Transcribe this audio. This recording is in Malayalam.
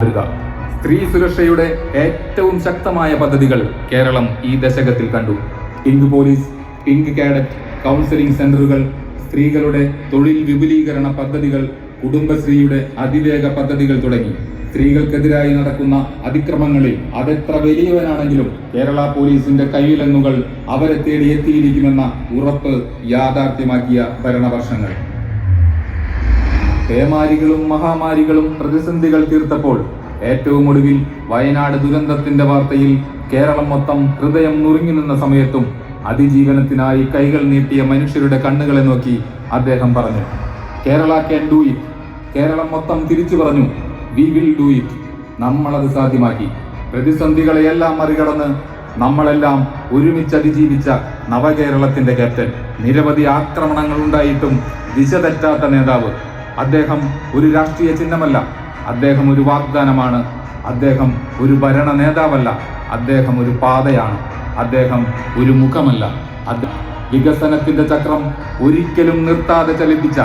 സ്ത്രീ സുരക്ഷയുടെ ഏറ്റവും ശക്തമായ പദ്ധതികൾ കേരളം ഈ ദശകത്തിൽ കണ്ടു. Pink police, pink cadet, counselling സെന്ററുകൾ, സ്ത്രീകളുടെ തൊഴിൽ വിപുലീകരണ പദ്ധതികൾ, കുടുംബശ്രീയുടെ അതിവേഗ പദ്ധതികൾ തുടങ്ങി സ്ത്രീകൾക്കെതിരായി നടക്കുന്ന അതിക്രമങ്ങളിൽ അതെത്ര വലിയവനാണെങ്കിലും കേരള പോലീസിന്റെ കൈവിലങ്ങുകൾ അവരെ തേടി എത്തിയിരിക്കുമെന്ന ഉറപ്പ് യാഥാർത്ഥ്യമാക്കിയ ഭരണവർഷങ്ങൾ. പേമാരികളും മഹാമാരികളും പ്രതിസന്ധികൾ തീർത്തപ്പോൾ ഏറ്റവും ഒടുവിൽ വയനാട് ദുരന്തത്തിന്റെ വാർത്തയിൽ കേരളം മൊത്തം ഹൃദയം നുറുങ്ങി നിന്ന സമയത്തും അതിജീവനത്തിനായി കൈകൾ നീട്ടിയ മനുഷ്യരുടെ കണ്ണുകളെ നോക്കി അദ്ദേഹം പറഞ്ഞു, Kerala can do it. Keralam മൊത്തം തിരിച്ചു പറഞ്ഞു, വി വിൽ ഡു ഇറ്റ്. നമ്മളത് സാധ്യമാക്കി. പ്രതിസന്ധികളെയെല്ലാം മറികടന്ന് നമ്മളെല്ലാം ഒരുമിച്ച് അതിജീവിച്ച നവകേരളത്തിന്റെ ക്യാപ്റ്റൻ. നിരവധി ആക്രമണങ്ങൾ ഉണ്ടായിട്ടും ദിശ തെറ്റാത്ത നേതാവ്. അദ്ദേഹം ഒരു രാഷ്ട്രീയ ചിഹ്നമല്ല, അദ്ദേഹം ഒരു വാഗ്ദാനമാണ്. അദ്ദേഹം ഒരു ഭരണ നേതാവല്ല, അദ്ദേഹം ഒരു പാതയാണ്. അദ്ദേഹം ഒരു മുഖമല്ല, വികസനത്തിന്റെ ചക്രം ഒരിക്കലും നിർത്താതെ ചലിപ്പിച്ച